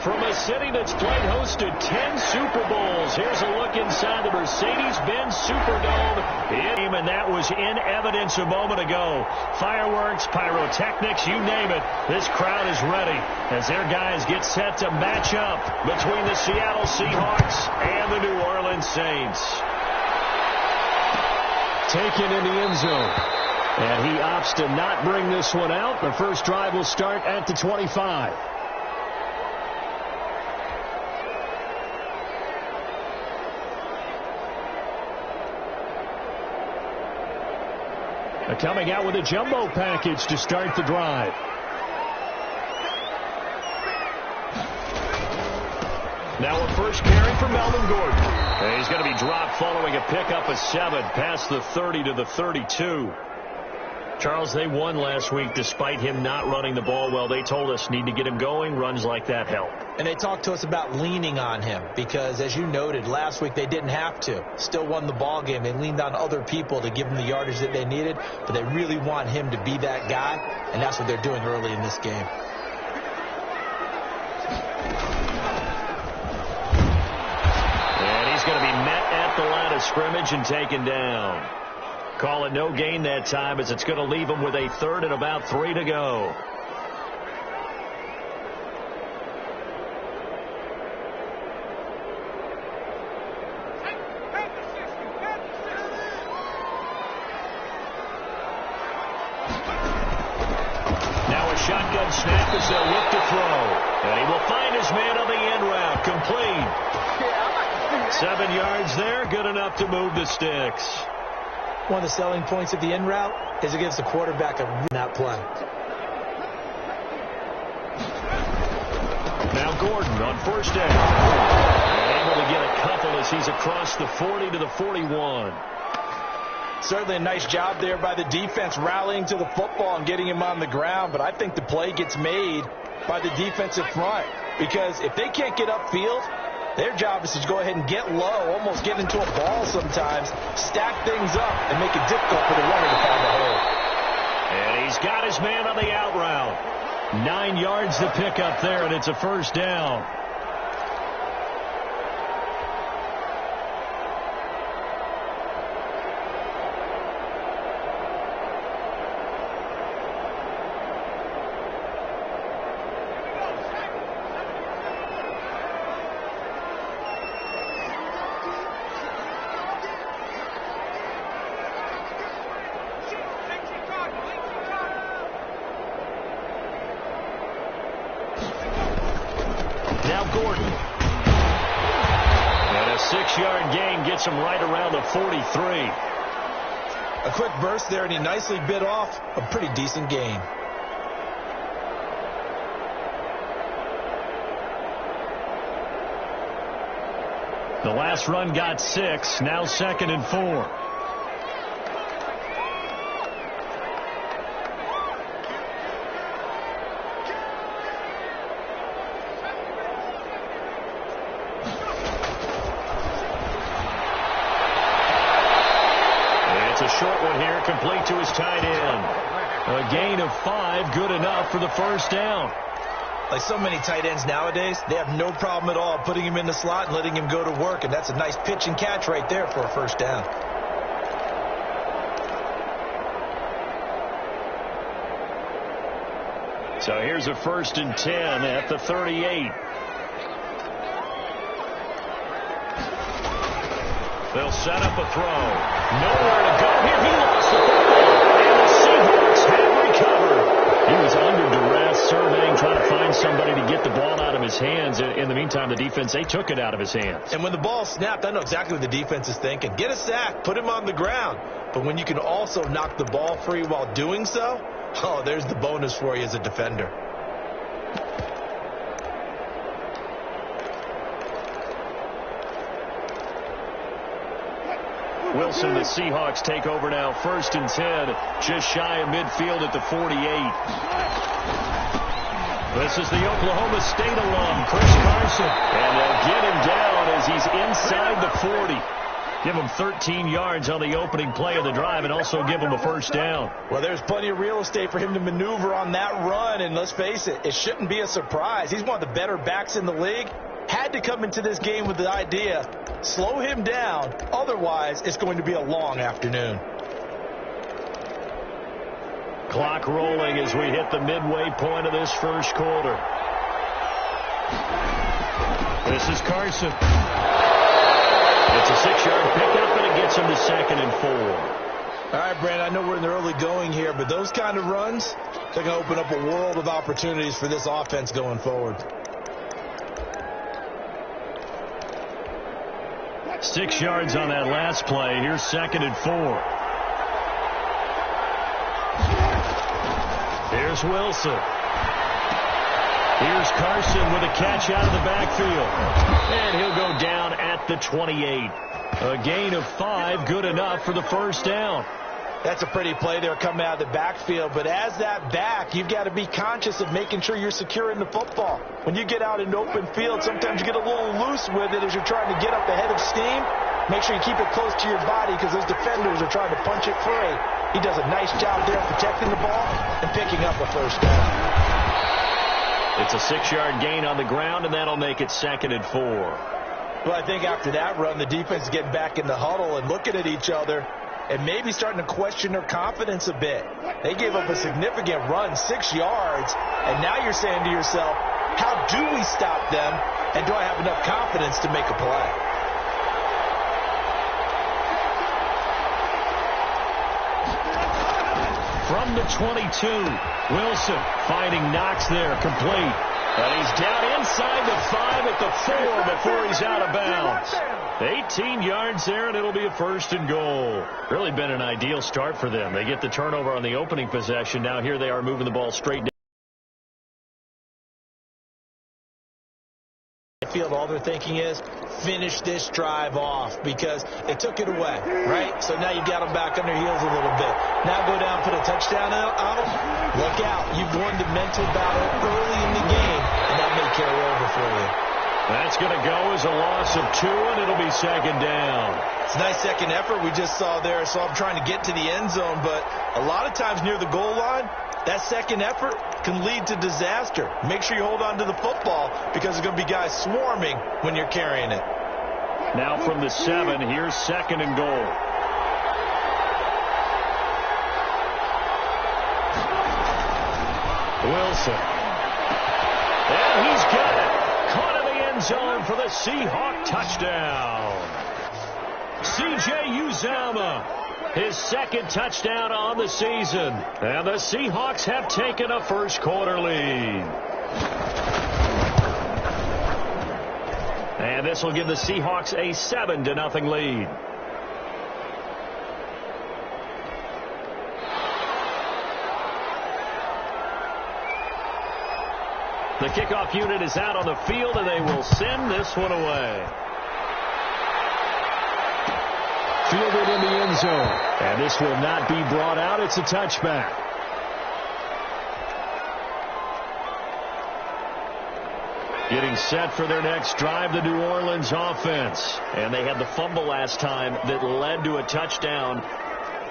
From a city that's played host to 10 Super Bowls, here's a look inside the Mercedes-Benz Superdome. And that was in evidence a moment ago. Fireworks, pyrotechnics, you name it. This crowd is ready as their guys get set to match up between the Seattle Seahawks and the New Orleans Saints. Taken in the end zone. And he opts to not bring this one out. The first drive will start at the 25. Coming out with a jumbo package to start the drive. Now a first carry for Melvin Gordon. And he's going to be dropped following a pickup of 7 past the 30 to the 32. Charles, they won last week despite him not running the ball well. They told us need to get him going. Runs like that help. And they talked to us about leaning on him because, as you noted, last week they didn't have to. Still won the ball game. They leaned on other people to give them the yardage that they needed, but they really want him to be that guy, and that's what they're doing early in this game. And he's going to be met at the line of scrimmage and taken down. Call it no gain that time as it's going to leave him with a 3rd and about 3 to go. Now a shotgun snap as they'll look to throw. And he will find his man on the end route. Complete. 7 yards there. Good enough to move the sticks. One of the selling points of the in route is it gives the quarterback a not play. Now Gordon on first down. And able to get a couple as he's across the 40 to the 41. Certainly a nice job there by the defense rallying to the football and getting him on the ground. But I think the play gets made by the defensive front because if they can't get upfield, their job is to go ahead and get low, almost get into a ball sometimes, stack things up, and make it difficult for the runner to find the hole. And he's got his man on the out route. 9 yards to pick up there, and it's a first down. Now Gordon. And a 6-yard gain gets him right around the 43. A quick burst there, and he nicely bit off a pretty decent gain. The last run got 6. Now 2nd and 4. Short one here, complete to his tight end. A gain of 5, good enough for the first down. Like so many tight ends nowadays, they have no problem at all putting him in the slot and letting him go to work, and that's a nice pitch and catch right there for a first down. So here's a 1st and 10 at the 38. They'll set up a throw. Nowhere to go here. He lost the football. And the Seahawks have recovered. He was under duress, surveying, trying to find somebody to get the ball out of his hands. In the meantime, the defense, they took it out of his hands. And when the ball snapped, I know exactly what the defense is thinking. Get a sack, put him on the ground. But when you can also knock the ball free while doing so, oh, there's the bonus for you as a defender. Wilson, the Seahawks take over now. 1st and 10, just shy of midfield at the 48. This is the Oklahoma State alum, Chris Carson. And they'll get him down as he's inside the 40. Give them 13 yards on the opening play of the drive and also give them a first down. Well, there's plenty of real estate for him to maneuver on that run, and let's face it, it shouldn't be a surprise. He's one of the better backs in the league. Had to come into this game with the idea, slow him down, otherwise it's going to be a long afternoon. Clock rolling as we hit the midway point of this first quarter. This is Carson. It's a 6-yard pickup, and it gets him to 2nd and 4. All right, Brandon, I know we're in the early going here, but those kind of runs, they're going to open up a world of opportunities for this offense going forward. 6 yards on that last play. Here's 2nd and 4. Here's Wilson. Here's Carson with a catch out of the backfield. And he'll go down at the 28. A gain of 5, good enough for the first down. That's a pretty play there coming out of the backfield. But as that back, you've got to be conscious of making sure you're securing the football. When you get out in open field, sometimes you get a little loose with it as you're trying to get up ahead of steam. Make sure you keep it close to your body because those defenders are trying to punch it free. He does a nice job there protecting the ball and picking up a first down. It's a 6-yard gain on the ground, and that'll make it 2nd and 4. Well, I think after that run, the defense is getting back in the huddle and looking at each other and maybe starting to question their confidence a bit. They gave up a significant run, 6 yards, and now you're saying to yourself, how do we stop them, and do I have enough confidence to make a play? From the 22, Wilson finding Knox there, complete. And he's down inside the 5 at the 4 before he's out of bounds. 18 yards there, and it'll be a 1st and goal. Really been an ideal start for them. They get the turnover on the opening possession. Now here they are moving the ball straight down. Field, all they're thinking is finish this drive off because they took it away, right? So now you got them back on their heels a little bit. Now go down, put a touchdown on them. Look out. You've won the mental battle early in the game, and that may carry over for you. That's going to go as a loss of 2, and it'll be 2nd down. It's a nice second effort we just saw there. So I'm trying to get to the end zone, but a lot of times near the goal line, that second effort can lead to disaster. Make sure you hold on to the football because there's going to be guys swarming when you're carrying it. Now from the 7, here's 2nd and goal. Wilson. And he's got it. Caught in the end zone for the Seahawk touchdown. C.J. Uzomah. His 2nd touchdown on the season. And the Seahawks have taken a first quarter lead. And this will give the Seahawks a 7-0 lead. The kickoff unit is out on the field, and they will send this one away. Fielded in the end zone. And this will not be brought out. It's a touchback. Getting set for their next drive, the New Orleans offense. And they had the fumble last time that led to a touchdown.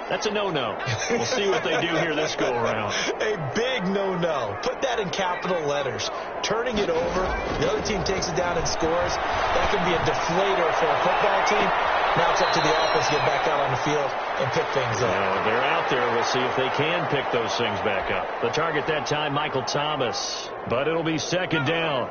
That's a no-no. We'll see what they do here this go-around. A big no-no. Put that in capital letters. Turning it over, the other team takes it down and scores. That can be a deflator for a football team. Now it's up to the offense to get back out on the field and pick things up. They're out there. We'll see if they can pick those things back up. The target that time, Michael Thomas. But it'll be 2nd down.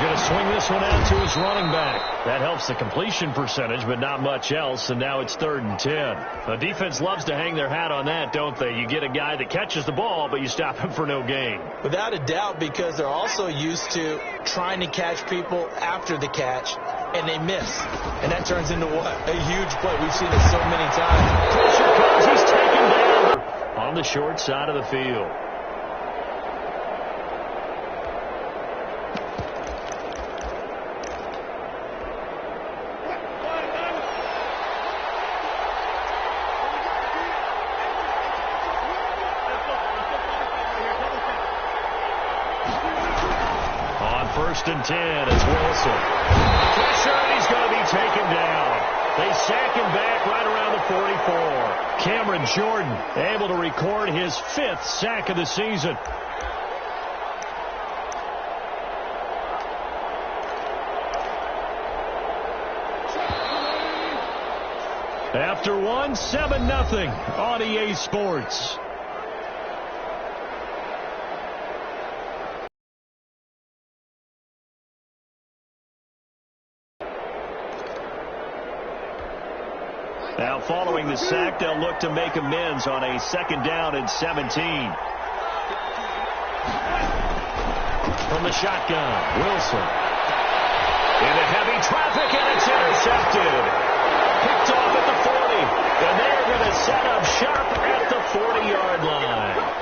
Going to swing this one out to his running back. That helps the completion percentage, but not much else, and now it's 3rd and 10. The defense loves to hang their hat on that, don't they? You get a guy that catches the ball, but you stop him for no gain. Without a doubt, because they're also used to trying to catch people after the catch, and they miss. And that turns into what? A huge play. We've seen it so many times. Pressure comes. He's taken down on the short side of the field. First and 10 as Wilson. Pressure, and he's going to be taken down. They sack him back right around the 44. Cameron Jordan able to record his 5th sack of the season. After one, 7-0 on EA Sports. Now following the sack, they'll look to make amends on a 2nd down and 17. From the shotgun, Wilson. Into heavy traffic, and it's intercepted. Picked off at the 40, and they're going to set up shop at the 40-yard line.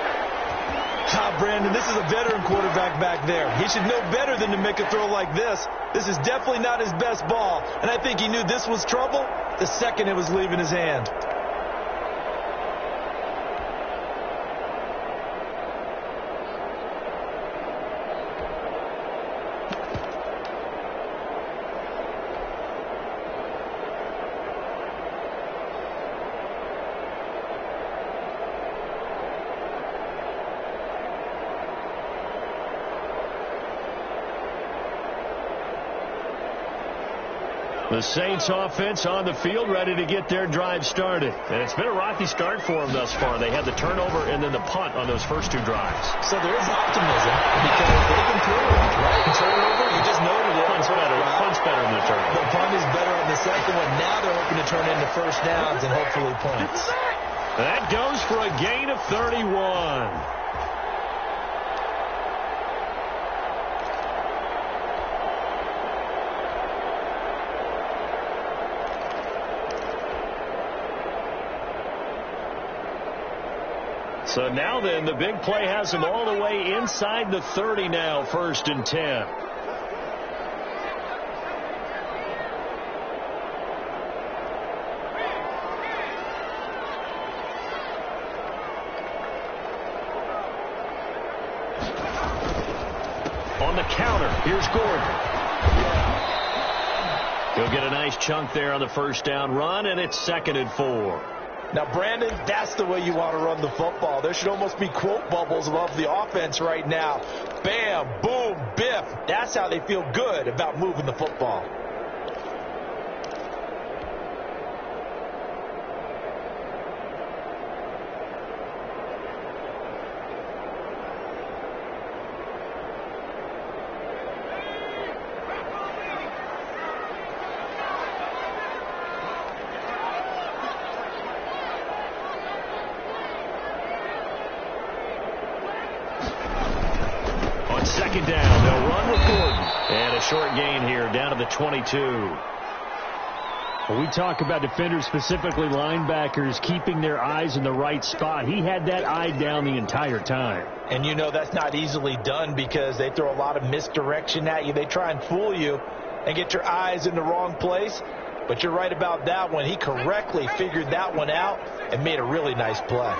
Brandon, this is a veteran quarterback back there. He should know better than to make a throw like this. This is definitely not his best ball, and I think he knew this was trouble the second it was leaving his hand. The Saints offense on the field ready to get their drive started. And it's been a rocky start for them thus far. They had the turnover and then the punt on those first 2 drives. So there is optimism because they can prove it, right? Turnover, you just noted it. Punt's better. Punt's better than the turnover. The punt is better on the second one. Now they're hoping to turn into first downs and hopefully points. That goes for a gain of 31. So now then, the big play has him all the way inside the 30 now, 1st and 10. On the counter, here's Gordon. He'll get a nice chunk there on the first down run, and it's 2nd and 4. Now, Brandon, that's the way you want to run the football. There should almost be quote bubbles above the offense right now. Bam, boom, biff. That's how they feel good about moving the football. Second down, they'll run with Gordon. And a short gain here down to the 22. Well, we talk about defenders, specifically linebackers, keeping their eyes in the right spot. He had that eye down the entire time. And you know that's not easily done because they throw a lot of misdirection at you. They try and fool you and get your eyes in the wrong place. But you're right about that one. He correctly figured that one out and made a really nice play.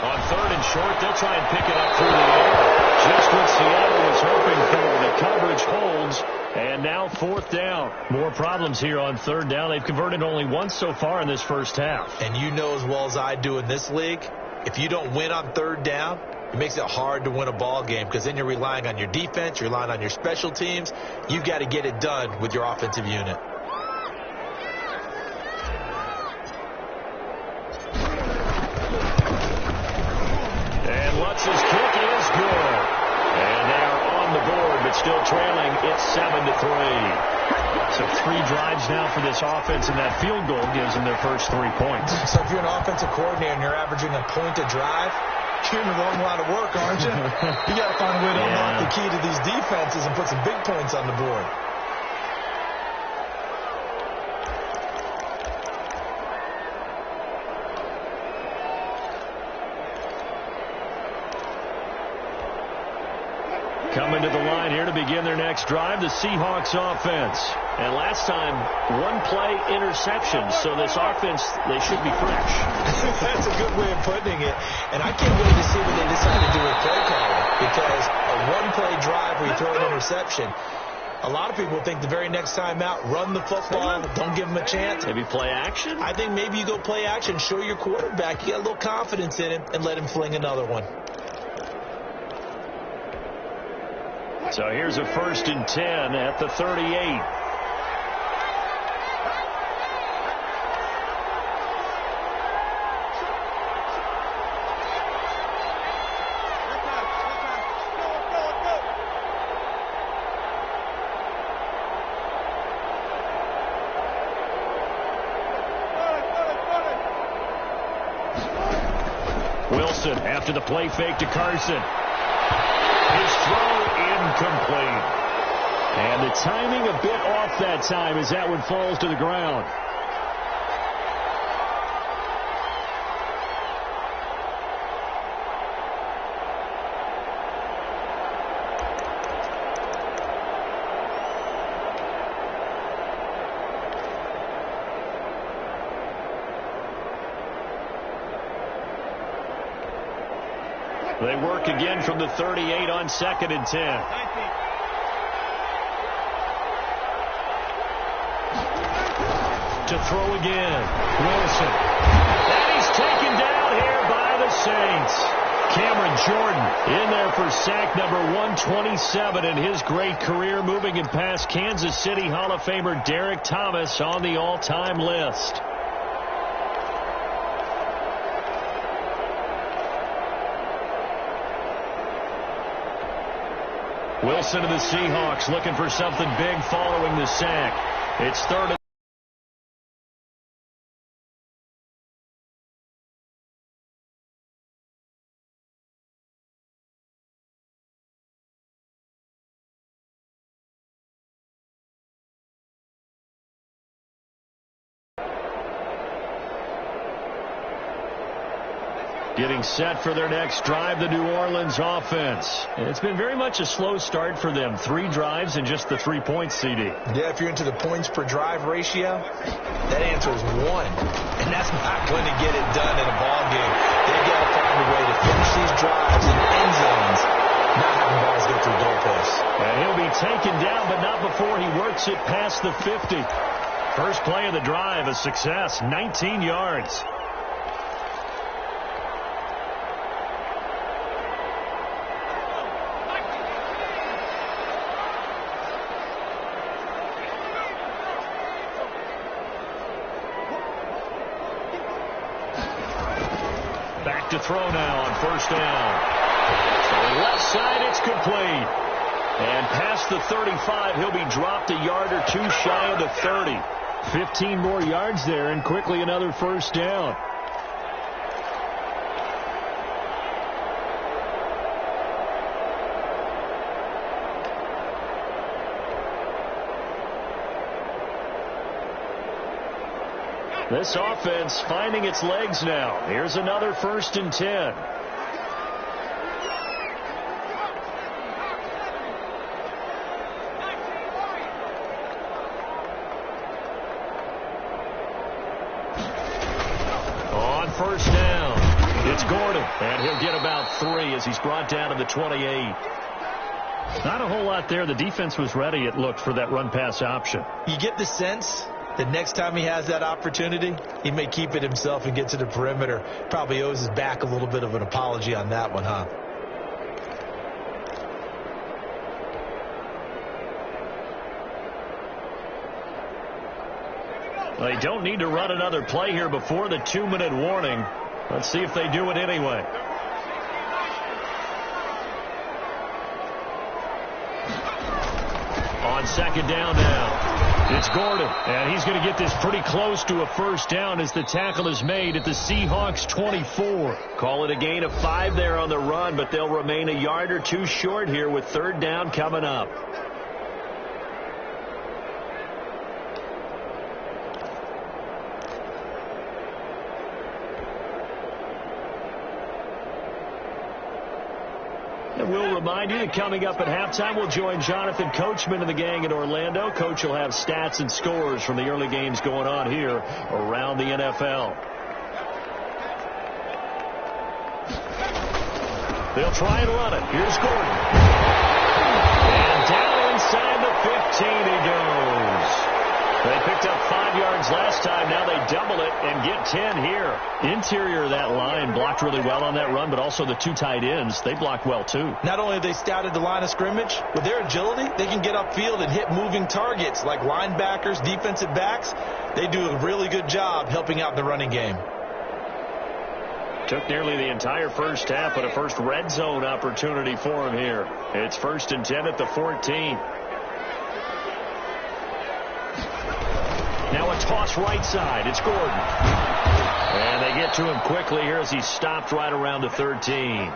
On 3rd and short, they'll try and pick it up through the air. Just what Seattle was hoping for. The coverage holds, and now 4th down. More problems here on 3rd down. They've converted only once so far in this first half. And you know as well as I do in this league, if you don't win on 3rd down, it makes it hard to win a ball game because then you're relying on your defense, you're relying on your special teams. You've got to get it done with your offensive unit. Lutz's kick is good. And they are on the board, but still trailing. It's 7-3. So 3 drives now for this offense, and that field goal gives them their first 3 points. So if you're an offensive coordinator and you're averaging a point a drive, you're in the wrong line of work, aren't you? You got to find a way to unlock the key to these defenses and put some big points on the board. Coming to the line here to begin their next drive, the Seahawks offense. And last time, 1-play interception. So this offense, they should be fresh. That's a good way of putting it. And I can't wait to see what they decide to do with play calling. because a one-play drive where you throw an interception, a lot of people think the very next time out, run the football, don't give him a chance. Maybe play action? I think maybe you go play action, show your quarterback you got a little confidence in him, and let him fling another one. So here's a 1st and 10 at the 38. Wilson after the play fake to Carson. His throw incomplete. And the timing a bit off that time as that one falls to the ground. They work again from the 38 on 2nd and 10. To throw again. Wilson. And he's taken down here by the Saints. Cameron Jordan in there for sack number 127 in his great career, moving it past Kansas City Hall of Famer Derek Thomas on the all-time list. Wilson of the Seahawks looking for something big following the sack. It's 3rd and getting set for their next drive, the New Orleans offense. And it's been very much a slow start for them. 3 drives and just the 3 points, CD. Yeah, if you're into the points per drive ratio, that answer is 1. And that's not going to get it done in a ball game. They've got to find a way to finish these drives in end zones, not having balls go through goalposts. And he'll be taken down, but not before he works it past the 50. First play of the drive, a success, 19 yards. To throw now on 1st down. So left side, it's complete. And past the 35, he'll be dropped a yard or 2 shy of the 30. 15 more yards there, and quickly another 1st down. This offense finding its legs now. Here's another 1st and 10. On 1st down, it's Gordon, and he'll get about 3 as he's brought down to the 28. Not a whole lot there. The defense was ready, it looked, for that run-pass option. You get the sense the next time he has that opportunity, he may keep it himself and get to the perimeter. Probably owes his back a little bit of an apology on that one, huh? They don't need to run another play here before the 2-minute warning. Let's see if they do it anyway. On 2nd down now. It's Gordon, and he's going to get this pretty close to a 1st down as the tackle is made at the Seahawks 24. Call it a gain of 5 there on the run, but they'll remain a yard or 2 short here with 3rd down coming up. And we'll remind you that coming up at halftime, we'll join Jonathan Coachman and the gang in Orlando. Coach will have stats and scores from the early games going on here around the NFL. They'll try and run it. Here's Gordon. And down inside the 15 he goes. They picked up 5 yards last time. Now they double it and get 10 here. Interior of that line blocked really well on that run, but also the 2 tight ends, they blocked well too. Not only have they scouted the line of scrimmage, with their agility, they can get upfield and hit moving targets like linebackers, defensive backs. They do a really good job helping out the running game. Took nearly the entire first half, but a first red zone opportunity for him here. It's 1st and 10 at the 14. Now a toss right side. It's Gordon. And they get to him quickly here as he's stopped right around the 13.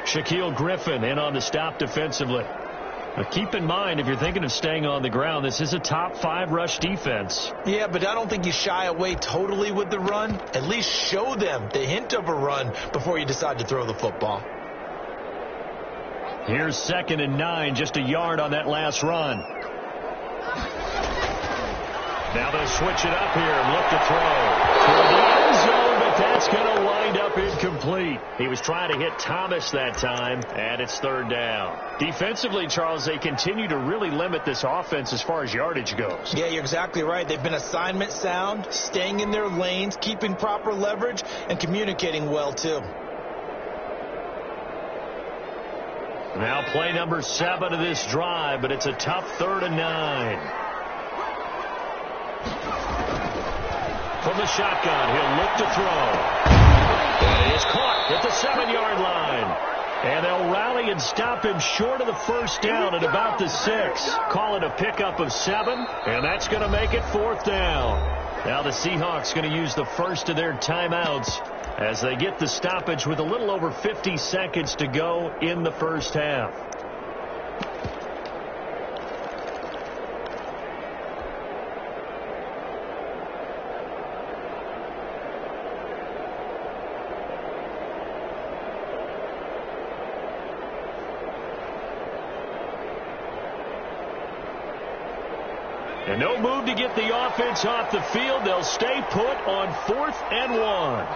Shaquille Griffin in on the stop defensively. Now keep in mind, if you're thinking of staying on the ground, this is a top 5 rush defense. Yeah, but I don't think you shy away totally with the run. At least show them the hint of a run before you decide to throw the football. Here's 2nd and 9, just a yard on that last run. Now they'll switch it up here and look to throw toward the end zone, but that's going to wind up incomplete. He was trying to hit Thomas that time, and it's 3rd down. Defensively, Charles, they continue to really limit this offense as far as yardage goes. Yeah, you're exactly right. They've been assignment sound, staying in their lanes, keeping proper leverage, and communicating well, too. Now play number 7 of this drive, but it's a tough 3rd and 9. From the shotgun, he'll look to throw. And he is caught at the 7-yard line. And they'll rally and stop him short of the first down at about the 6. Call it a pickup of 7, and that's going to make it 4th down. Now the Seahawks going to use the first of their timeouts as they get the stoppage with a little over 50 seconds to go in the first half. And no move to get the offense off the field. They'll stay put on 4th and 1.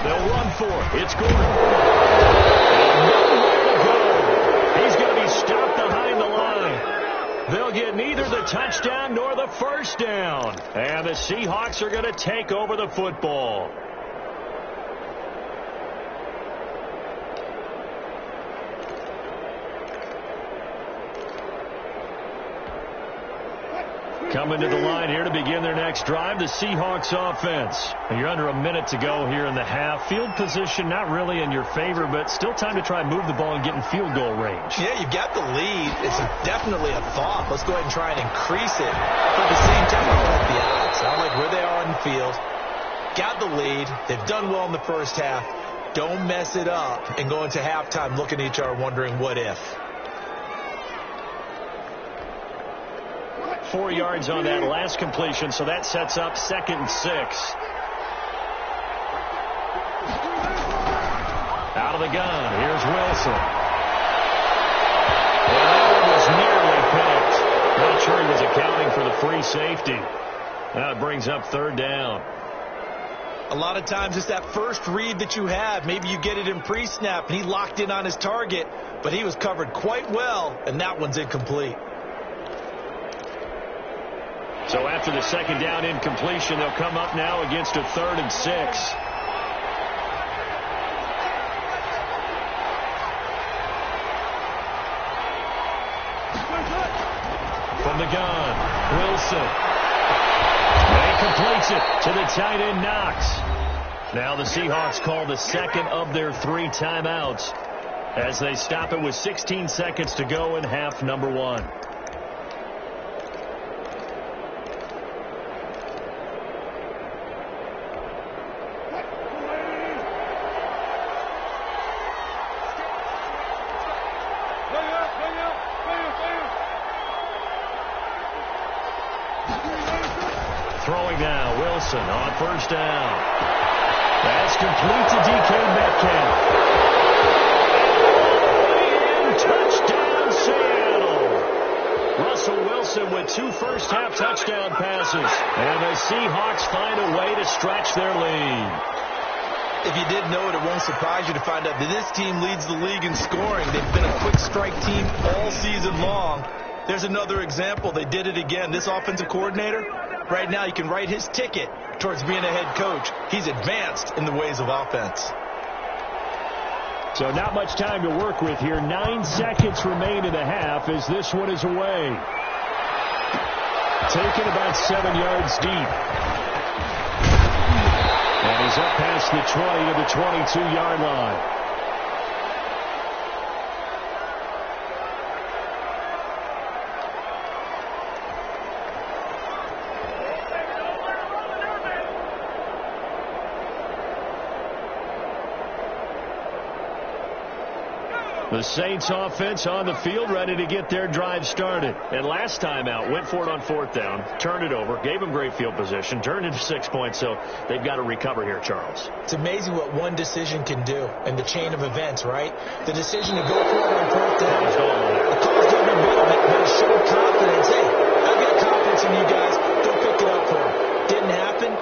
They'll run for it. It's Gordon. And nowhere to go. He's going to be stopped behind the line. They'll get neither the touchdown nor the first down. And the Seahawks are going to take over the football. Coming to the line here to begin their next drive, the Seahawks offense. You're under a minute to go here in the half. Field position not really in your favor, but still time to try and move the ball and get in field goal range. Yeah, you've got the lead. It's definitely a thought. Let's go ahead and try and increase it. But at the same time, I like the odds. I like where they are on the field. Got the lead. They've done well in the first half. Don't mess it up and go into halftime looking at each other wondering what if. 4 yards on that last completion, so that sets up 2nd and 6. Out of the gun, here's Wilson. And that one was nearly picked. Not sure he was accounting for the free safety. Now it brings up 3rd down. A lot of times it's that first read that you have. Maybe you get it in pre-snap, and he locked in on his target, but he was covered quite well, and that one's incomplete. So after the 2nd down incompletion, they'll come up now against a 3rd and 6. From the gun, Wilson. And he completes it to the tight end, Knox. Now the Seahawks call the 2nd of their 3 timeouts as they stop it with 16 seconds to go in half number 1. Throwing now, Wilson on 1st down. That's complete to DK Metcalf. And touchdown, Seattle. Russell Wilson with 2 first-half touchdown passes. And the Seahawks find a way to stretch their lead. If you didn't know it, it won't surprise you to find out that this team leads the league in scoring. They've been a quick strike team all season long. There's another example. They did it again. This offensive coordinator, right now you can write his ticket towards being a head coach. He's advanced in the ways of offense. So not much time to work with here. 9 seconds remain in the half as this one is away. Taken about 7 yards deep. And he's up past the 20 to the 22-yard line. The Saints offense on the field, ready to get their drive started. And last time out, went for it on 4th down, turned it over, gave them great field position, turned into 6 points, so they've got to recover here, Charles. It's amazing what one decision can do in the chain of events, right? The decision to go for it on 4th down, it caused every bit of it, but it showed confidence. Hey, I've got confidence in you guys. Go pick it up for them. Didn't happen.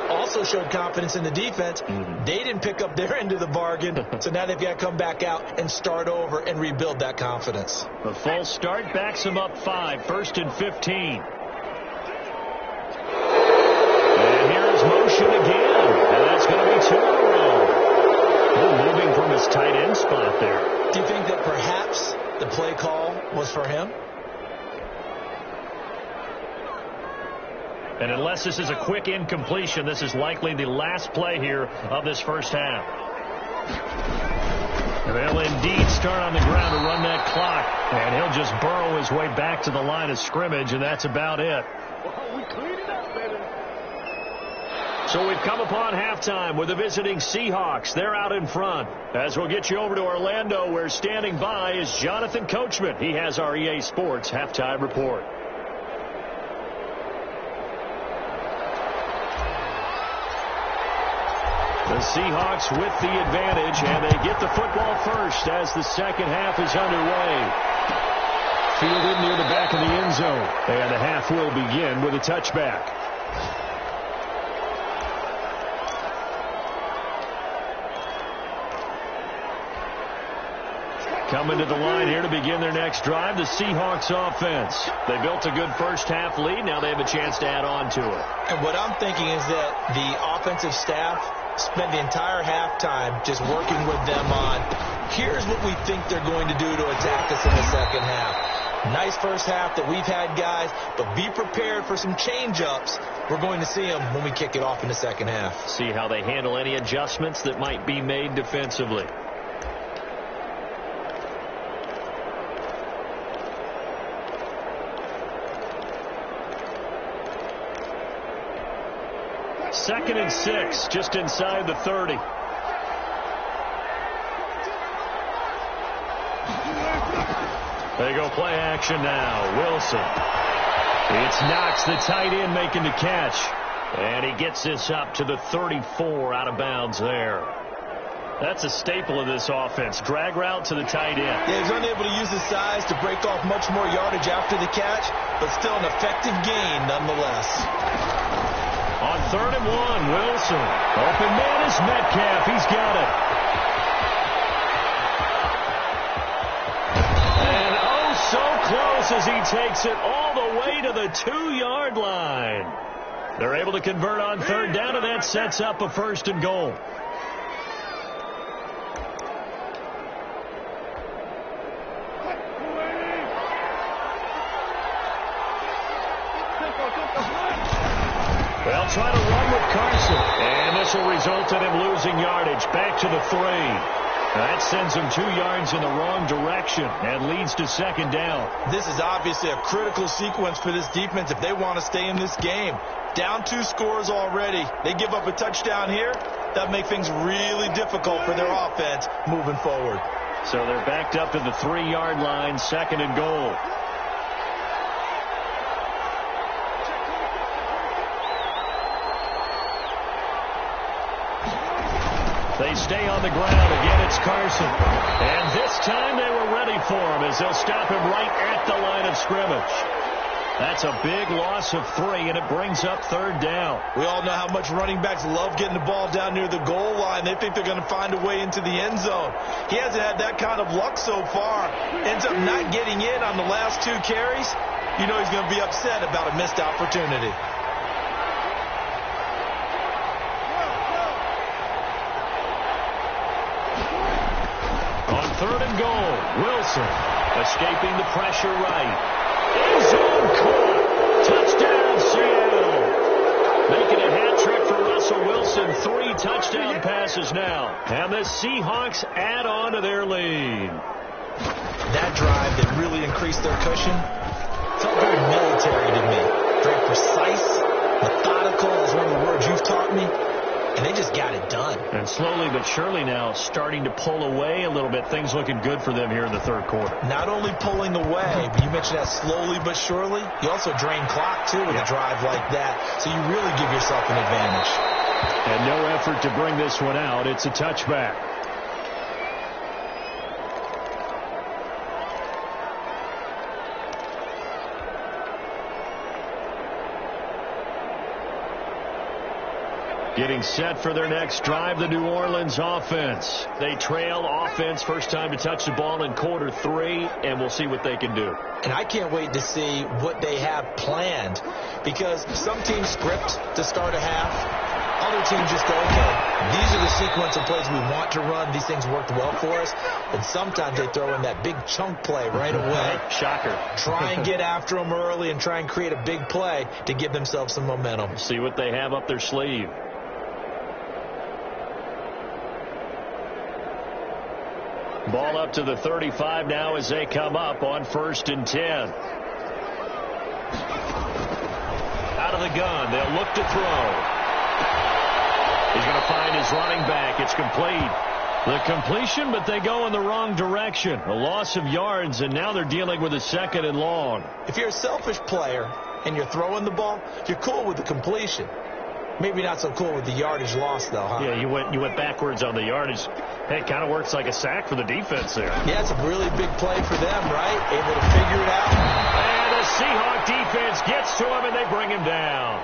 Also showed confidence in the defense. They didn't pick up their end of the bargain, so now they've got to come back out and start over and rebuild that confidence. The false start backs them up 5, 1st and 15. And here's motion again, and that's going to be 2 in a row. Moving from his tight end spot there. Do you think that perhaps the play call was for him? And unless this is a quick incompletion, this is likely the last play here of this first half. And they'll indeed start on the ground to run that clock. And he'll just burrow his way back to the line of scrimmage, and that's about it. We cleaned it up, baby. So we've come upon halftime with the visiting Seahawks. They're out in front. As we'll get you over to Orlando, where standing by is Jonathan Coachman. He has our EA Sports halftime report. The Seahawks with the advantage, and they get the football first as the second half is underway. Fielded near the back of the end zone, and the half will begin with a touchback. Coming to the line here to begin their next drive, the Seahawks offense. They built a good first half lead. Now they have a chance to add on to it. And what I'm thinking is that the offensive staff spent the entire halftime just working with them on, here's what we think they're going to do to attack us in the second half. Nice first half that we've had, guys, but be prepared for some change-ups. We're going to see them when we kick it off in the second half. See how they handle any adjustments that might be made defensively. Second and 6, just inside the 30. They go play action now. Wilson. It's Knox, the tight end, making the catch. And he gets this up to the 34 out of bounds there. That's a staple of this offense. Drag route to the tight end. Yeah, he was unable to use his size to break off much more yardage after the catch, but still an effective gain nonetheless. On 3rd and 1, Wilson. Open man is Metcalf. He's got it. And oh, so close as he takes it all the way to the 2-yard line. They're able to convert on 3rd down, and that sets up a 1st and goal. They'll try to run with Carson. And this will result in him losing yardage. Back to the 3. That sends him 2 yards in the wrong direction and leads to 2nd down. This is obviously a critical sequence for this defense if they want to stay in this game. Down 2 scores already. They give up a touchdown here. That make things really difficult for their offense moving forward. So they're backed up to the 3-yard line, 2nd and goal. They stay on the ground. Again, it's Carson. And this time they were ready for him as they'll stop him right at the line of scrimmage. That's a big loss of 3, and it brings up 3rd down. We all know how much running backs love getting the ball down near the goal line. They think they're going to find a way into the end zone. He hasn't had that kind of luck so far. Ends up not getting in on the last 2 carries. You know he's going to be upset about a missed opportunity. On 3rd and goal, Wilson escaping the pressure right. End zone caught. Touchdown, Seattle. Making a hat trick for Russell Wilson. 3 touchdown passes now. And the Seahawks add on to their lead. That drive that really increased their cushion felt very military to me. Very precise, methodical is one of the words you've taught me. And they just got it done. And slowly but surely now starting to pull away a little bit. Things looking good for them here in the 3rd quarter. Not only pulling away, but you mentioned that slowly but surely. You also drain clock, too, with a drive like that. So you really give yourself an advantage. And no effort to bring this one out. It's a touchback. Getting set for their next drive, the New Orleans offense. They trail offense, first time to touch the ball in quarter 3, and we'll see what they can do. And I can't wait to see what they have planned, because some teams script to start a half. Other teams just go, okay, these are the sequence of plays we want to run. These things worked well for us. And sometimes they throw in that big chunk play right away. Shocker. Try and get after them early and try and create a big play to give themselves some momentum. See what they have up their sleeve. Ball up to the 35 now as they come up on 1st and 10. Out of the gun. They'll look to throw. He's going to find his running back. It's complete. The completion, but they go in the wrong direction. A loss of yards, and now they're dealing with a 2nd and long. If you're a selfish player and you're throwing the ball, you're cool with the completion. Maybe not so cool with the yardage loss, though, huh? Yeah, you went backwards on the yardage. Hey, it kind of works like a sack for the defense there. Yeah, it's a really big play for them, right? Able to figure it out. And the Seahawk defense gets to him, and they bring him down.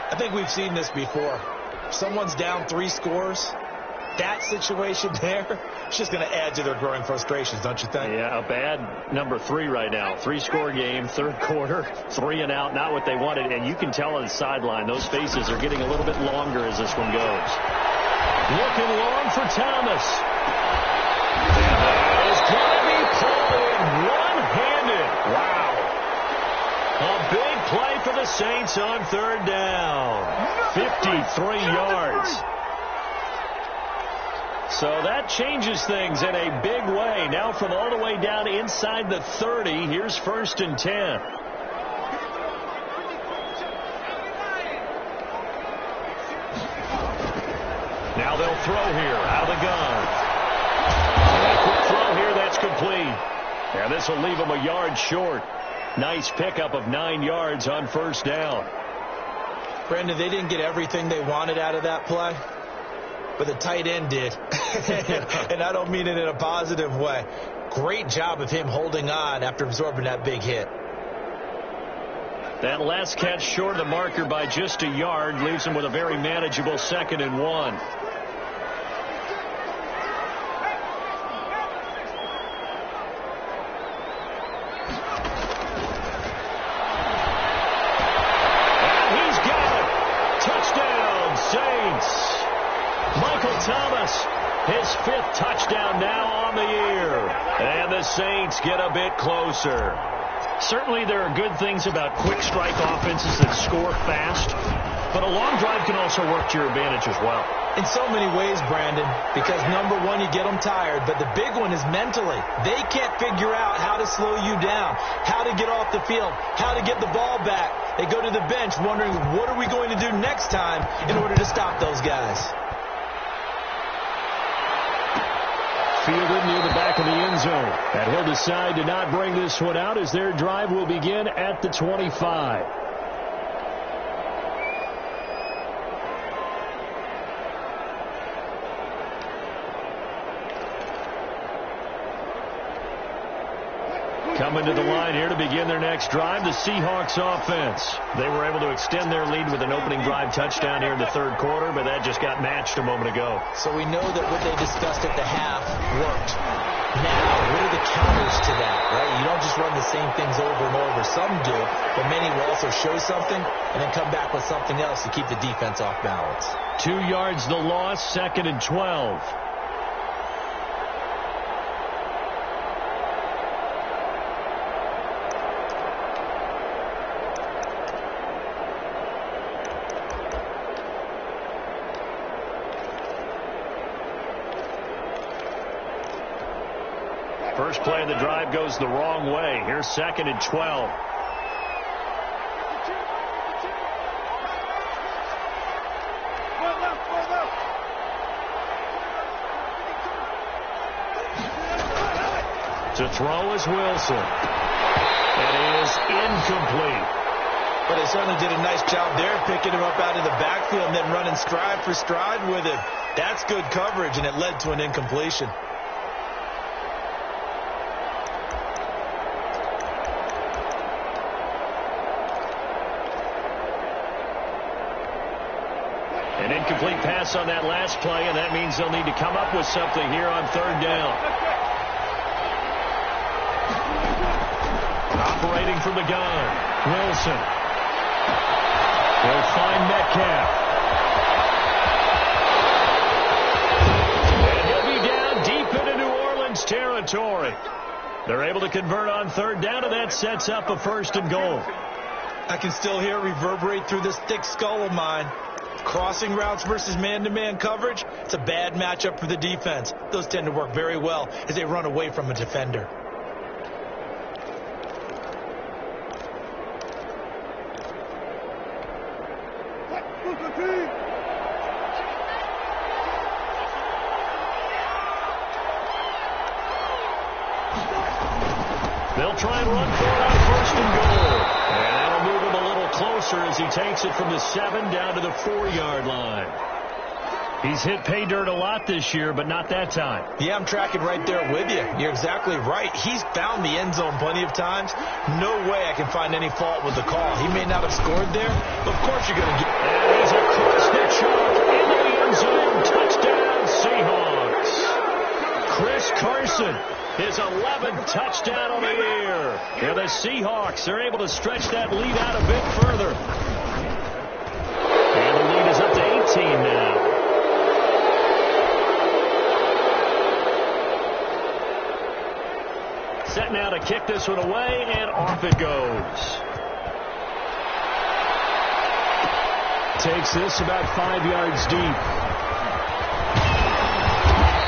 I think we've seen this before. Someone's down 3 scores. That situation there, it's just going to add to their growing frustrations, don't you think? Yeah, a bad number 3 right now. 3-score game, 3rd quarter, 3 and out, not what they wanted. And you can tell on the sideline, those faces are getting a little bit longer as this one goes. Looking long for Thomas. That is going to be pulled in one-handed. Wow. A big play for the Saints on 3rd down. 53 yards. So that changes things in a big way. Now from all the way down inside the 30, here's 1st and 10. Now they'll throw here out of the gun. A quick throw here, that's complete. And this will leave them a yard short. Nice pickup of 9 yards on 1st down. Brandon, they didn't get everything they wanted out of that play, but the tight end did. And I don't mean it in a positive way. Great job of him holding on after absorbing that big hit. That last catch short of the marker by just a yard leaves him with a very manageable 2nd and 1. And he's got it. Touchdown, Saints. Michael Thomas, his 5th touchdown now on the year. And the Saints get a bit closer. Certainly there are good things about quick strike offenses that score fast, but a long drive can also work to your advantage as well. In so many ways, Brandon, because number one, you get them tired, but the big one is mentally. They can't figure out how to slow you down, how to get off the field, how to get the ball back. They go to the bench wondering, what are we going to do next time in order to stop those guys? Fielded near the back of the end zone. And he'll decide to not bring this one out as their drive will begin at the 25. Coming to the line here to begin their next drive, the Seahawks offense. They were able to extend their lead with an opening drive touchdown here in the third quarter, but that just got matched a moment ago. So we know that what they discussed at the half worked. Now, what are the counters to that, right? You don't just run the same things over and over. Some do, but many will also show something and then come back with something else to keep the defense off balance. 2 yards the loss, 2nd and 12. First play of the drive goes the wrong way. Here's 2nd and 12. To throw is Wilson. And it is incomplete. But they certainly did a nice job there, picking him up out of the backfield and then running stride for stride with him. That's good coverage, and it led to an incompletion. An incomplete pass on that last play, and that means they'll need to come up with something here on 3rd down. Operating from the gun, Wilson. He'll find Metcalf. And he'll be down deep into New Orleans territory. They're able to convert on 3rd down, and that sets up a 1st and goal. I can still hear it reverberate through this thick skull of mine. Crossing routes versus man-to-man coverage, it's a bad matchup for the defense. Those tend to work very well as they run away from a defender. They'll try and run for it on 1st and goal. And that'll move him a little closer as he takes it from the 7 down to the 4-yard line. He's hit pay dirt a lot this year, but not that time. Yeah, I'm tracking right there with you. You're exactly right. He's found the end zone plenty of times. No way I can find any fault with the call. He may not have scored there, but of course you're going to get... And he's across the chalk into the end zone. Touchdown, Seahawks. Chris Carson, his 11th touchdown on the year. And the Seahawks are able to stretch that lead out a bit further. And the lead is up to 18 now. Set now to kick this one away, and off it goes. Takes this about 5 yards deep.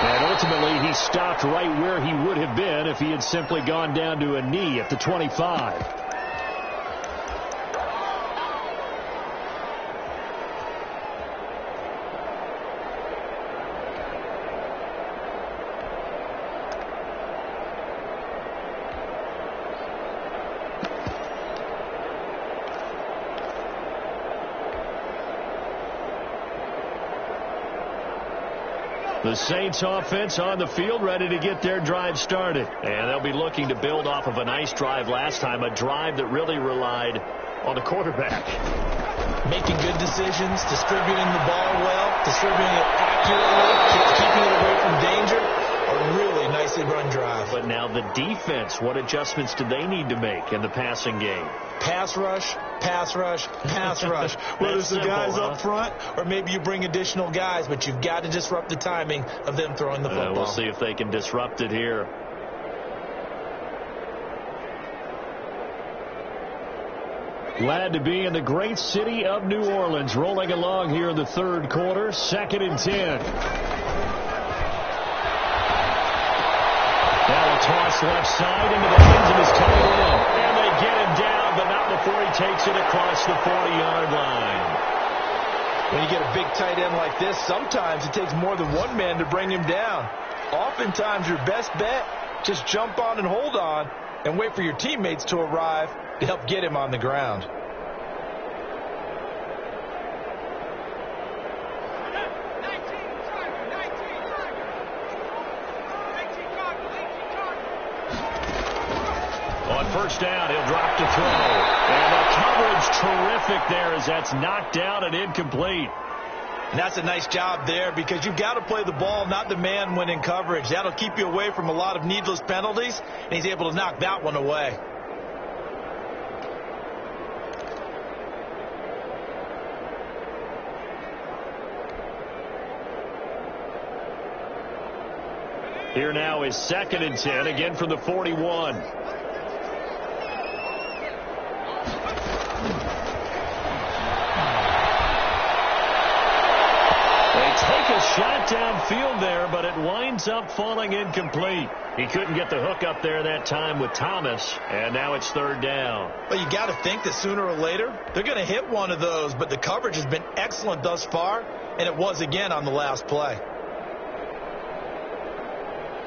And ultimately, he stopped right where he would have been if he had simply gone down to a knee at the 25. The Saints offense on the field, ready to get their drive started. And they'll be looking to build off of a nice drive last time, a drive that really relied on the quarterback. Making good decisions, distributing the ball well, distributing it accurately, keeping it away from danger. A really nicely run drive. But now the defense, what adjustments do they need to make in the passing game? Pass rush, pass rush, pass rush. Whether it's the guys up front or maybe you bring additional guys, but you've got to disrupt the timing of them throwing the football. We'll see if they can disrupt it here. Glad to be in the great city of New Orleans, rolling along here in the third quarter, 2nd and 10. Now a toss left side into the hands of his tight end. And they get him down, but not before he takes it across the 40-yard line. When you get a big tight end like this, sometimes it takes more than one man to bring him down. Oftentimes your best bet, just jump on and hold on and wait for your teammates to arrive to help get him on the ground. first down. He'll drop to throw. And the coverage terrific there as that's knocked down and incomplete. And that's a nice job there because you've got to play the ball, not the man when in coverage. That'll keep you away from a lot of needless penalties, and he's able to knock that one away. Here now is 2nd and 10, again from the 41. They take a shot downfield there, but it winds up falling incomplete. He couldn't get the hook up there that time with Thomas, and now it's 3rd down. Well, you got to think that sooner or later they're going to hit one of those, but the coverage has been excellent thus far, and it was again on the last play.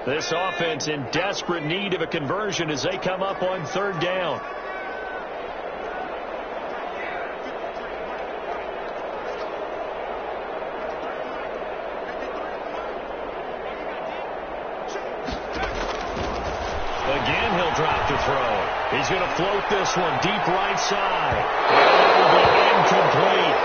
This offense in desperate need of a conversion as they come up on 3rd down. Again, he'll drop to throw. He's going to float this one deep right side. And it'll be incomplete.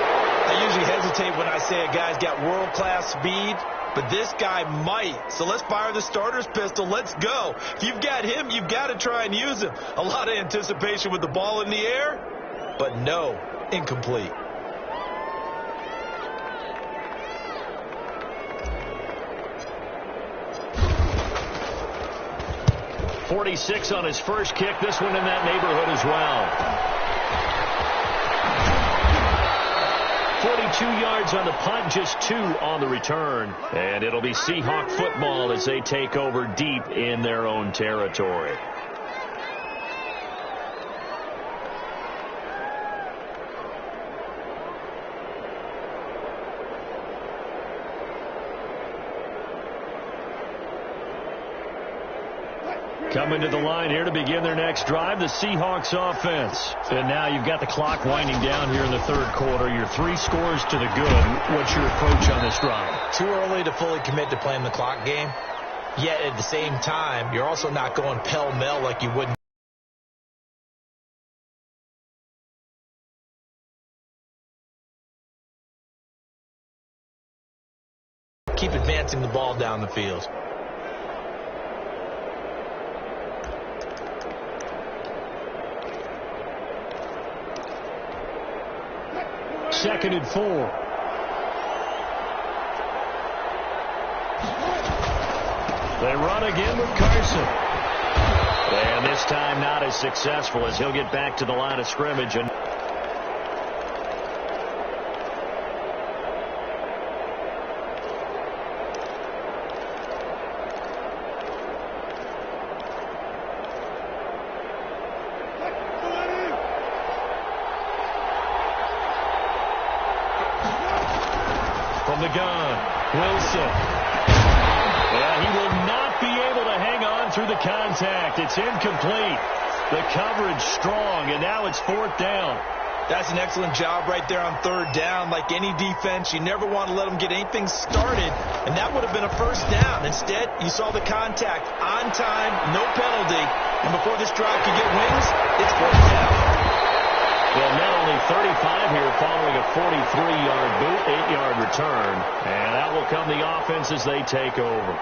I usually hesitate when I say a guy's got world-class speed, but this guy might. So let's fire the starter's pistol. Let's go. If you've got him, you've got to try and use him. A lot of anticipation with the ball in the air, but no, incomplete. .46 on his first kick. This one in that neighborhood as well. 42 yards on the punt, just 2 on the return. And it'll be Seahawk football as they take over deep in their own territory. Coming to the line here to begin their next drive, the Seahawks offense. And now you've got the clock winding down here in the 3rd quarter. You're 3 scores to the good. What's your approach on this drive? Too early to fully commit to playing the clock game. Yet at the same time, you're also not going pell-mell like you would. Keep advancing the ball down the field. Second and 4. They run again with Carson. And this time not as successful as he'll get back to the line of scrimmage. And from the gun, Wilson. Yeah, he will not be able to hang on through the contact. It's incomplete. The coverage strong, and now it's 4th down. That's an excellent job right there on 3rd down. Like any defense, you never want to let them get anything started, and that would have been a 1st down. Instead, you saw the contact on time, no penalty, and before this drive could get wings, it's 4th down. Well, now only 35 here following a 43-yard boot, 8-yard return. And that will come the offense as they take over.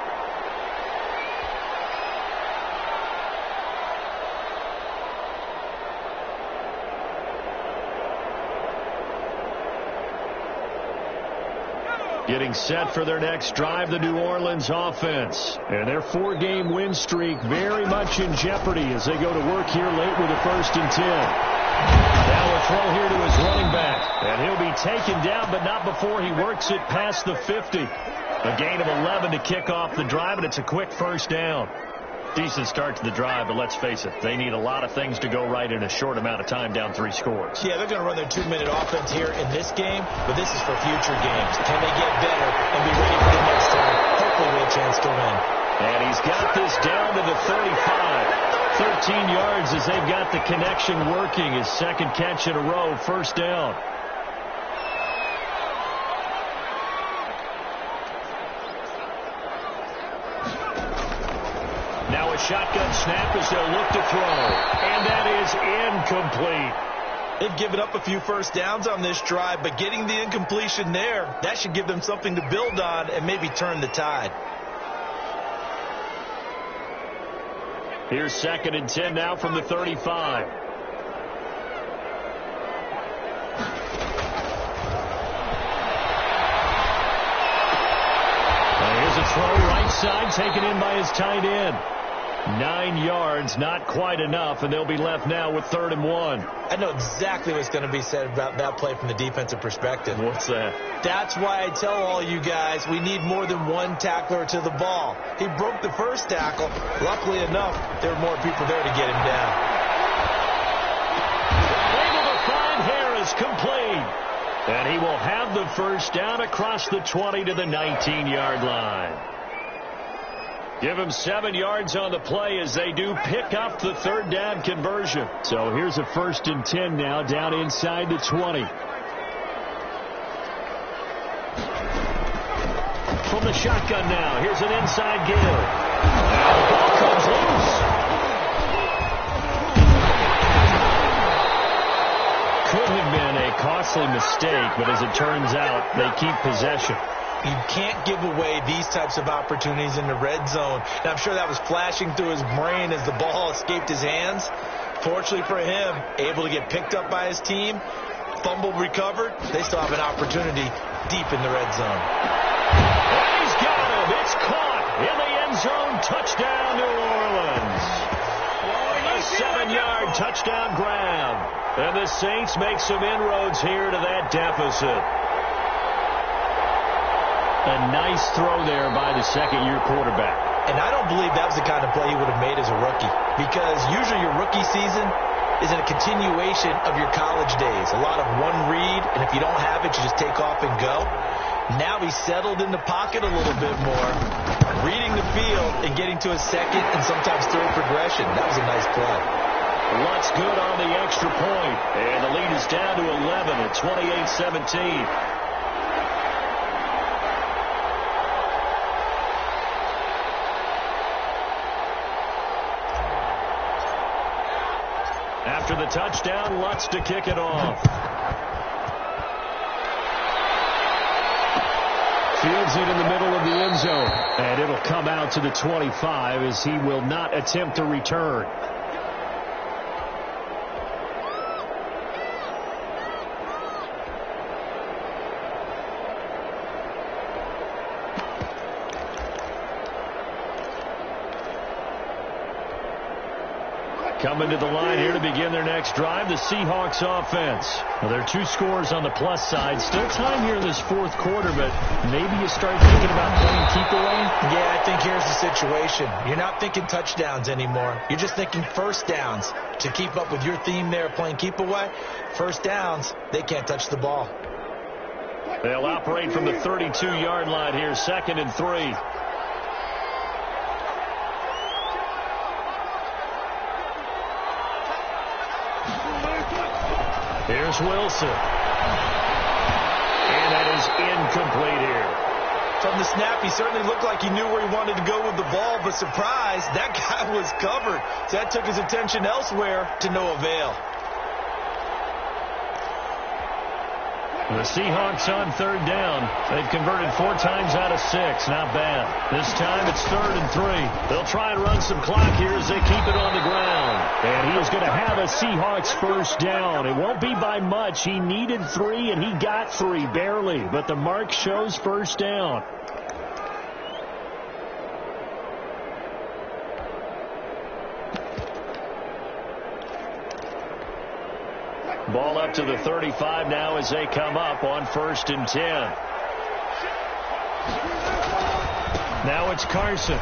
Getting set for their next drive, the New Orleans offense. And their 4-game win streak very much in jeopardy as they go to work here late with a 1st and 10. Now a throw here to his running back. And he'll be taken down, but not before he works it past the 50. A gain of 11 to kick off the drive, and it's a quick 1st down. Decent start to the drive, but let's face it, they need a lot of things to go right in a short amount of time, down 3 scores. Yeah, they're going to run their 2-minute offense here in this game, but this is for future games. Can they get better and be ready for the next time? Hopefully with a chance to win. And he's got this down to the 35. 13 yards as they've got the connection working. His 2nd catch in a row, 1st down. Now a shotgun snap as they'll look to throw. And that is incomplete. They've given up a few first downs on this drive, but getting the incompletion there, that should give them something to build on and maybe turn the tide. Here's 2nd and 10 now from the 35. Here's a throw right side, taken in by his tight end. 9 yards, not quite enough, and they'll be left now with 3rd and 1. I know exactly what's going to be said about that play from the defensive perspective. What's that? That's why I tell all you guys we need more than one tackler to the ball. He broke the first tackle. Luckily enough, there were more people there to get him down. Able to find Harris, complete. And he will have the first down across the 20 to the 19-yard line. Give him 7 yards on the play as they do pick up the 3rd down conversion. So here's a 1st and 10 now down inside the 20. From the shotgun now, here's an inside give. And the ball comes loose. Could have been a costly mistake, but as it turns out, they keep possession. You can't give away these types of opportunities in the red zone. And I'm sure that was flashing through his brain as the ball escaped his hands. Fortunately for him, able to get picked up by his team, fumble recovered. They still have an opportunity deep in the red zone. And he's got him. It's caught in the end zone. Touchdown, New Orleans. A 7-yard touchdown grab. And the Saints make some inroads here to that deficit. A nice throw there by the second-year quarterback. And I don't believe that was the kind of play he would have made as a rookie, because usually your rookie season is a continuation of your college days. A lot of one read, and if you don't have it, you just take off and go. Now he's settled in the pocket a little bit more, reading the field and getting to a second and sometimes third progression. That was a nice play. Lutz good on the extra point, and the lead is down to 11 at 28-17. After the touchdown, Lutz to kick it off. Fields it in the middle of the end zone. And it'll come out to the 25 as he will not attempt to return. Coming to the line here to begin their next drive, the Seahawks offense. Well, there are 2 scores on the plus side. Still time here in this 4th quarter, but maybe you start thinking about playing keep away? Yeah, I think here's the situation. You're not thinking touchdowns anymore. You're just thinking first downs. To keep up with your theme there, playing keep away, first downs, they can't touch the ball. They'll operate from the 32-yard line here, 2nd and 3. Here's Wilson. And that is incomplete here. From the snap, he certainly looked like he knew where he wanted to go with the ball, but surprise, that guy was covered. So that took his attention elsewhere to no avail. The Seahawks on 3rd down. They've converted 4 times out of 6. Not bad. This time it's 3rd and 3. They'll try and run some clock here as they keep it on the ground. And he is going to have a Seahawks first down. It won't be by much. He needed 3, and he got 3, barely. But the mark shows first down. Ball up to the 35 now as they come up on 1st and 10. Now it's Carson.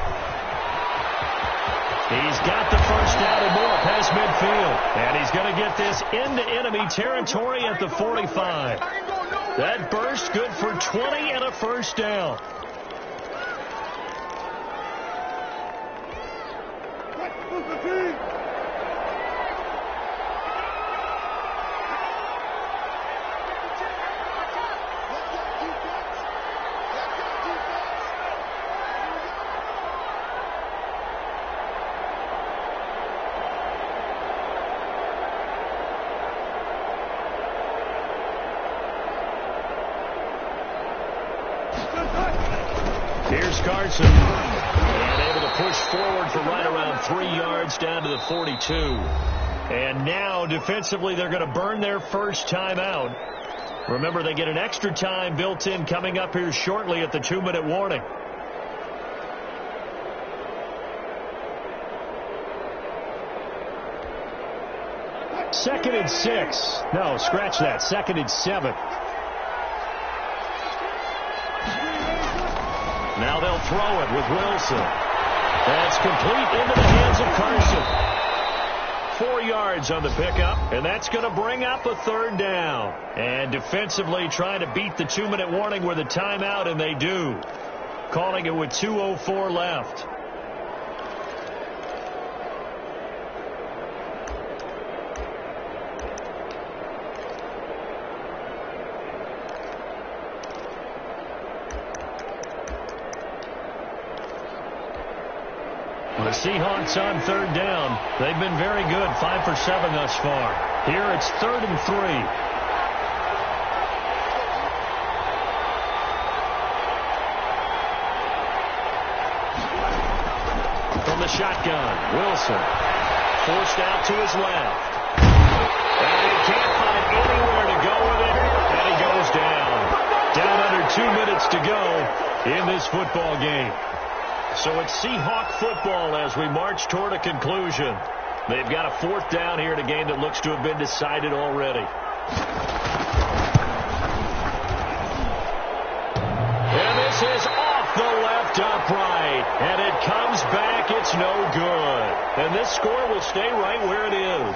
He's got the first down and more past midfield. And he's going to get this into enemy territory at the 45. That burst good for 20 and a first down. Here's Carson. And able to push forward for right around 3 yards down to the 42. And now, defensively, they're going to burn their first timeout. Remember, they get an extra time built in coming up here shortly at the 2-minute warning. Second and 6. No, scratch that. Second and 7. Now they'll throw it with Wilson. That's complete into the hands of Carson. 4 yards on the pickup, and that's going to bring up a third down. And defensively trying to beat the 2-minute warning with a timeout, and they do. Calling it with 2:04 left. The Seahawks on third down. They've been very good, 5 for 7 thus far. Here it's 3rd and 3. From the shotgun, Wilson forced out to his left. And he can't find anywhere to go with it, and he goes down. Down under 2 minutes to go in this football game. So it's Seahawk football as we march toward a conclusion. They've got a 4th down here in a game that looks to have been decided already. And this is off the left upright. And it comes back. It's no good. And this score will stay right where it is.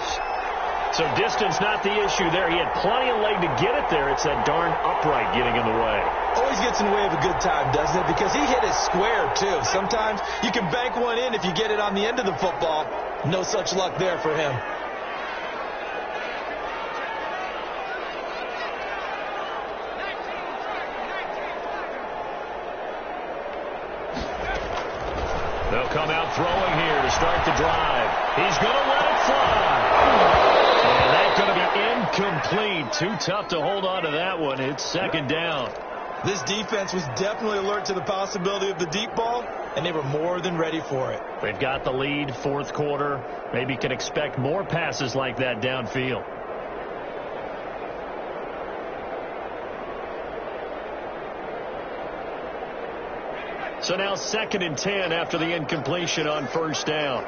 So distance not the issue there. He had plenty of leg to get it there. It's that darn upright getting in the way. Always gets in the way of a good time, doesn't it? Because he hit it square, too. Sometimes you can bank one in if you get it on the end of the football. No such luck there for him. They'll come out throwing here to start the drive. He's going to let it fly. And that's going to be incomplete. Too tough to hold on to that one. It's 2nd down. This defense was definitely alert to the possibility of the deep ball, and they were more than ready for it. They've got the lead, 4th quarter. Maybe can expect more passes like that downfield. So now 2nd and 10 after the incompletion on 1st down.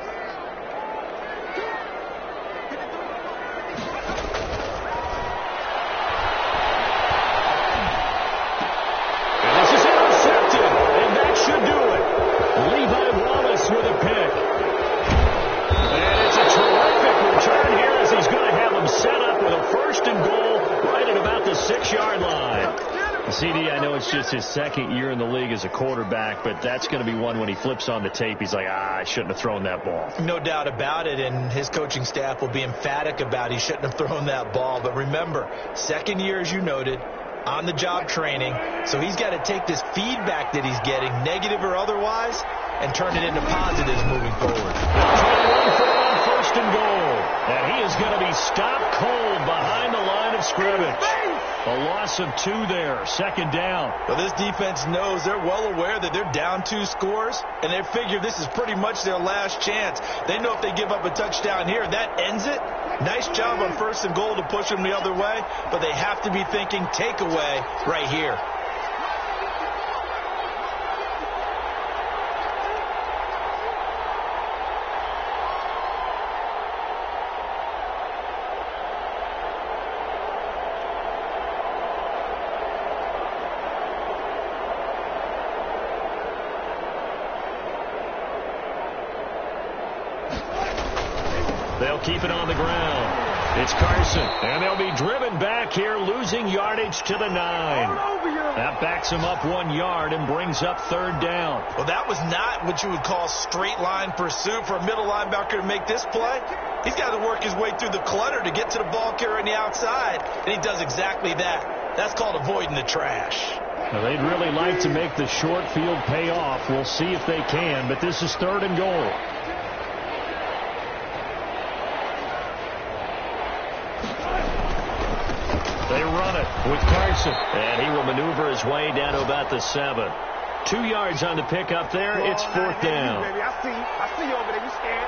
CD, I know it's just his 2nd year in the league as a quarterback, but that's going to be one when he flips on the tape, he's like, I shouldn't have thrown that ball. No doubt about it, and his coaching staff will be emphatic about he shouldn't have thrown that ball. But remember, 2nd year, as you noted, on-the-job training, so he's got to take this feedback that he's getting, negative or otherwise, and turn it into positives moving forward. 1st and goal, and he is going to be stopped cold behind the line of scrimmage. A loss of 2 there, 2nd down. Well, this defense knows, they're well aware that they're down 2 scores, and they figure this is pretty much their last chance. They know if they give up a touchdown here, that ends it. Nice job on 1st and goal to push them the other way, but they have to be thinking takeaway right here. They'll keep it on the ground. It's Carson, and they'll be driven back here, losing yardage to the 9. That backs him up 1 yard and brings up 3rd down. Well, that was not what you would call straight line pursuit for a middle linebacker to make this play. He's got to work his way through the clutter to get to the ball carrier on the outside, and he does exactly that. That's called avoiding the trash. Well, they'd really like to make the short field pay off. We'll see if they can, but this is 3rd and goal. They run it with Carson, and he will maneuver his way down to about the 7. 2 yards on the pickup there. It's 4th down. Baby. I see you over there. You scared?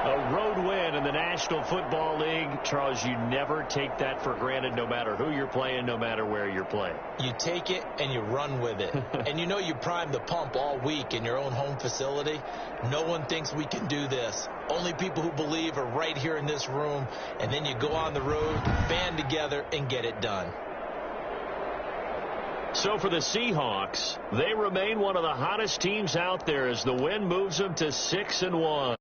A road win in the National Football League. Charles, you never take that for granted, no matter who you're playing, no matter where you're playing. You take it and you run with it. And you know you primed the pump all week in your own home facility. No one thinks we can do this. Only people who believe are right here in this room. And then you go on the road, band together, and get it done. So for the Seahawks, they remain one of the hottest teams out there as the win moves them to 6-1.